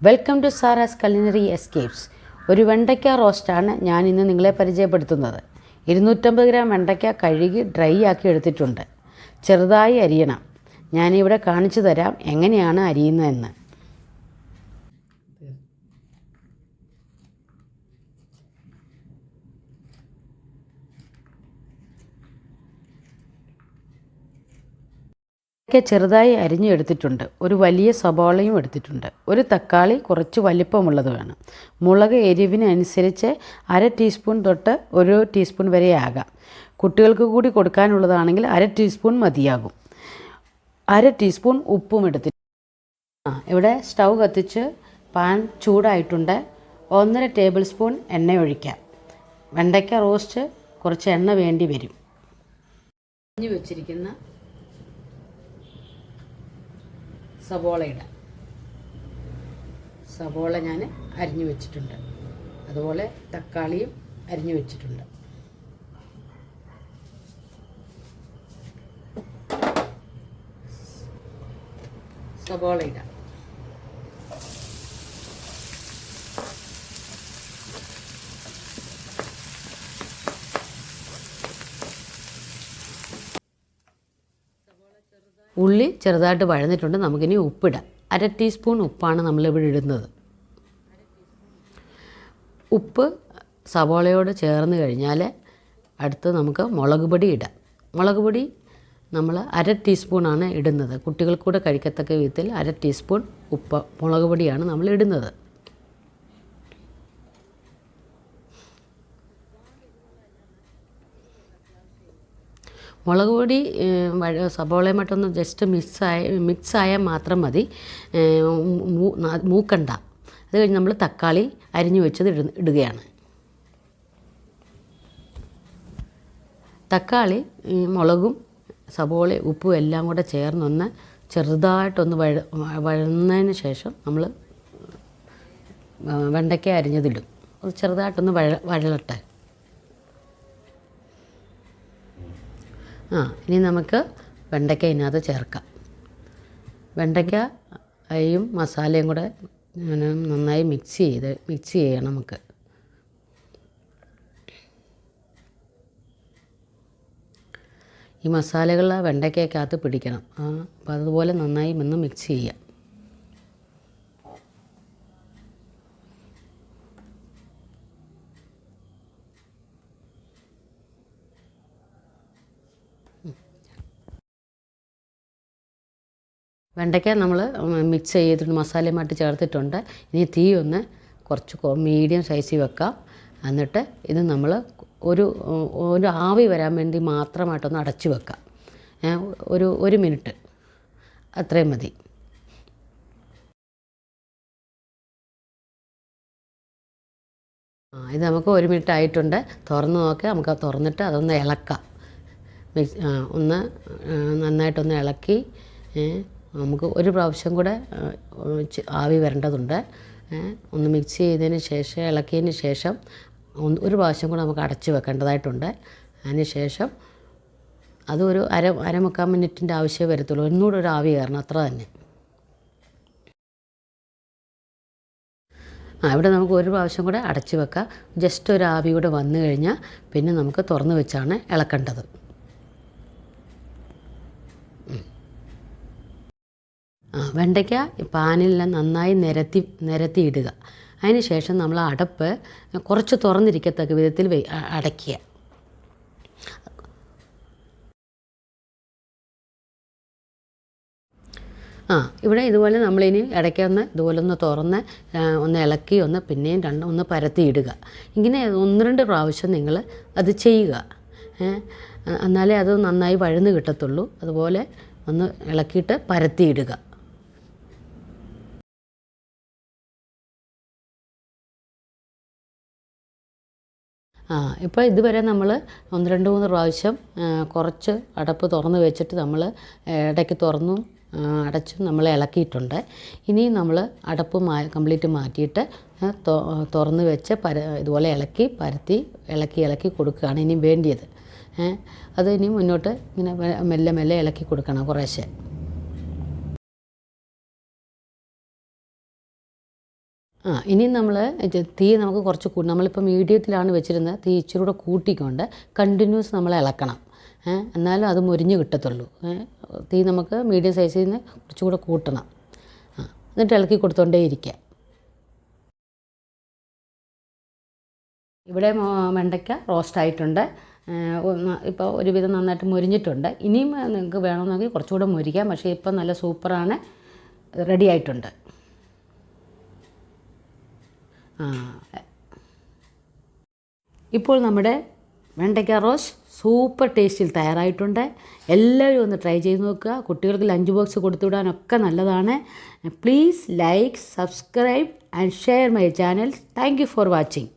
Welcome to Sara's culinary escapes. ഒരു വെണ്ടയ്ക്ക റോസ്റ്റാണ് ഞാൻ ഇന്ന് നിങ്ങളെ പരിചയപ്പെടുത്തുന്നത്. 250 ഗ്രാം വെണ്ടയ്ക്ക കഴുകി ഡ്രൈ ആക്കി എടുത്തിട്ടുണ്ട്. ചെറുതായി അരിയണം. ഞാനിവിടെ കാണിച്ചു തരാം എങ്ങനെയാണ് അരിയുന്നതെന്ന്. ചെറുതായി അരിഞ്ഞു എടുത്തിട്ടുണ്ട്. ഒരു വലിയ സവാളയും എടുത്തിട്ടുണ്ട്. ഒരു തക്കാളി കുറച്ച് വലിപ്പമുള്ളത് വേണം. മുളക് എരിവിനനുസരിച്ച് 1/2 ടീസ്പൂൺ തൊട്ട് 1 ടീസ്പൂൺ വരെ ആകാം. കുട്ടികൾക്ക് കൂടി കൊടുക്കാനുള്ളതാണെങ്കിൽ 1/2 ടീസ്പൂൺ മതിയാകും. 1/2 ടീസ്പൂൺ ഉപ്പും എടുത്തിട്ടുണ്ട്. ഇവിടെ സ്റ്റൗ കത്തിച്ച് പാൻ ചൂടായിട്ടുണ്ട്. 1.5 ടേബിൾ സ്പൂൺ എണ്ണ ഒഴിക്കാം. വെണ്ടയ്ക്ക റോസ്റ്റ് കുറച്ച് എണ്ണ വേണ്ടി വരും. അരിഞ്ഞു വെച്ചിരിക്കുന്ന സവോള ഇടാം. സവോള ഞാൻ അരിഞ്ഞു വെച്ചിട്ടുണ്ട്. അതുപോലെ തക്കാളിയും അരിഞ്ഞു വെച്ചിട്ടുണ്ട്. സവോള ഇടാം. ഉള്ളി ചെറുതായിട്ട് വഴന്നിട്ടുണ്ട്. നമുക്കിനി ഉപ്പിടാം. 1/2 ടീസ്പൂൺ ഉപ്പാണ് നമ്മളിവിടെ ഇടുന്നത്. ഉപ്പ് സവോളയോട് ചേർന്ന് കഴിഞ്ഞാൽ അടുത്ത് നമുക്ക് മുളക് പൊടി ഇടാം. മുളക് പൊടി നമ്മൾ 1/2 ടീസ്പൂണാണ് ഇടുന്നത്. കുട്ടികൾക്കൂടെ കഴിക്കത്തക്ക വിധത്തിൽ 1/2 ടീസ്പൂൺ മുളക് പൊടിയാണ് നമ്മൾ ഇടുന്നത്. മുളക് പൊടി സവോളയുമായിട്ടൊന്ന് ജസ്റ്റ് മിക്സായാൽ മാത്രം മതി. മൂക്കണ്ട. അത് കഴിഞ്ഞ് നമ്മൾ തക്കാളി അരിഞ്ഞു വെച്ചത് ഇടുകയാണ്. തക്കാളി മുളകും സവോളയും ഉപ്പും എല്ലാം കൂടെ ചേർന്നൊന്ന് ചെറുതായിട്ടൊന്ന് വഴന്നതിന് ശേഷം നമ്മൾ വെണ്ടയ്ക്ക അരിഞ്ഞതിടും. അത് ചെറുതായിട്ടൊന്ന് വഴലട്ടെ. ഇനി നമുക്ക് വെണ്ടയ്ക്ക ഇതിനകത്ത് ചേർക്കാം. വെണ്ടയ്ക്കയും മസാലയും കൂടെ നന്നായി മിക്സ് ചെയ്യണം നമുക്ക്. ഈ മസാലകൾ വെണ്ടയ്ക്കകത്ത് പിടിക്കണം. അപ്പോൾ അതുപോലെ നന്നായി ഒന്ന് മിക്സ് ചെയ്യാം. വെണ്ടയ്ക്ക നമ്മൾ മിക്സ് ചെയ്തിട്ട് മസാലയുമായിട്ട് ചേർത്തിട്ടുണ്ട്. ഇനി തീ ഒന്ന് കുറച്ച് മീഡിയം സൈസിൽ വെക്കാം. എന്നിട്ട് ഇത് നമ്മൾ ഒരു ആവി വരാൻ വേണ്ടി മാത്രമായിട്ടൊന്ന് അടച്ചു വെക്കാം. ഒരു മിനിറ്റ് അത്രയും മതി. ഇത് നമുക്ക് 1 മിനിറ്റ് ആയിട്ടുണ്ട്. തുറന്ന് നോക്കാം. നമുക്ക് തുറന്നിട്ട് അതൊന്ന് ഇളക്കാം. ഒന്ന് നന്നായിട്ടൊന്ന് ഇളക്കി നമുക്ക് ഒരു പ്രാവശ്യം കൂടെ ആവി വരേണ്ടതുണ്ട്. ഒന്ന് മിക്സ് ചെയ്തതിന് ശേഷം ഇളക്കിയതിന് ശേഷം ഒരു പ്രാവശ്യം കൂടെ നമുക്ക് അടച്ചു വെക്കേണ്ടതായിട്ടുണ്ട്. അതിന് ശേഷം അതൊരു അരമുക്കാൽ മിനിറ്റിൻ്റെ ആവശ്യമേ വരത്തുള്ളൂ. ഒന്നുകൂടെ ഒരു ആവി കയറണം, അത്ര തന്നെ. ഇവിടെ നമുക്ക് ഒരു പ്രാവശ്യം കൂടെ അടച്ചു വെക്കാം. ജസ്റ്റ് ഒരു ആവി കൂടെ വന്നു കഴിഞ്ഞാൽ പിന്നെ നമുക്ക് തുറന്ന് വെച്ചാണ് ഇളക്കേണ്ടത്. വെണ്ടയ്ക്ക പാനിലെല്ലാം നന്നായി നിരത്തി ഇടുക. അതിന് ശേഷം നമ്മൾ അടപ്പ് കുറച്ച് തുറന്നിരിക്കത്തക്ക വിധത്തിൽ അടയ്ക്കുക. ഇവിടെ ഇതുപോലെ നമ്മളിനി ഇടയ്ക്കൊന്ന് ഇതുപോലെ ഒന്ന് തുറന്ന് ഒന്ന് ഇളക്കി പിന്നെയും ഒന്ന് പരത്തി ഇടുക. ഇങ്ങനെ 1-2 പ്രാവശ്യം നിങ്ങൾ അത് ചെയ്യുക. എന്നാലേ അത് നന്നായി വഴന്ന് കിട്ടത്തുള്ളൂ. അതുപോലെ ഒന്ന് ഇളക്കിയിട്ട് പരത്തിയിടുക. ഇപ്പോൾ ഇതുവരെ നമ്മൾ 1-2-3 പ്രാവശ്യം കുറച്ച് അടപ്പ് തുറന്ന് വെച്ചിട്ട് നമ്മൾ ഇടയ്ക്ക് തുറന്നും അടച്ചും നമ്മൾ ഇളക്കിയിട്ടുണ്ട്. ഇനി നമ്മൾ അടപ്പ് കംപ്ലീറ്റ് മാറ്റിയിട്ട് തുറന്ന് വെച്ച് ഇതുപോലെ ഇളക്കി കൊടുക്കുകയാണ് ഇനി വേണ്ടിയത്. അത് ഇനി മുന്നോട്ട് ഇങ്ങനെ മെല്ലെ ഇളക്കി കൊടുക്കണം കുറേശ്ശെ. ഇനി നമ്മൾ തീ നമുക്ക് കുറച്ച് നമ്മളിപ്പോൾ മീഡിയത്തിലാണ് വെച്ചിരുന്നത്. തീ ഇച്ചിരി കൂടെ കൂട്ടിക്കൊണ്ട് കണ്ടിന്യൂസ് നമ്മൾ ഇളക്കണം. എന്നാലും അത് മുരിഞ്ഞ് കിട്ടത്തുള്ളൂ. തീ നമുക്ക് മീഡിയം സൈസിൽ നിന്ന് കുറച്ചുകൂടെ കൂട്ടണം. എന്നിട്ട് ഇളക്കി കൊടുത്തോണ്ടേ ഇരിക്കുക. ഇവിടെ വെണ്ടയ്ക്ക റോസ്റ്റായിട്ടുണ്ട്. ഇപ്പോൾ ഒരുവിധം നന്നായിട്ട് മുരിഞ്ഞിട്ടുണ്ട്. ഇനിയും നിങ്ങൾക്ക് വേണമെന്നെങ്കിൽ കുറച്ചുകൂടെ മുരിക്കാം. പക്ഷേ ഇപ്പം നല്ല സൂപ്പറാണ്, റെഡി ആയിട്ടുണ്ട്. ഇപ്പോൾ നമ്മുടെ വെണ്ടയ്ക്ക റോസ്റ്റ് സൂപ്പർ ടേസ്റ്റിൽ തയ്യാറായിട്ടുണ്ട്. എല്ലാവരും ഒന്ന് ട്രൈ ചെയ്ത് നോക്കുക. കുട്ടികൾക്ക് ലഞ്ച് ബോക്സ് കൊടുത്തുവിടാനൊക്കെ നല്ലതാണ്. Please like, subscribe and share my channel. Thank you for watching.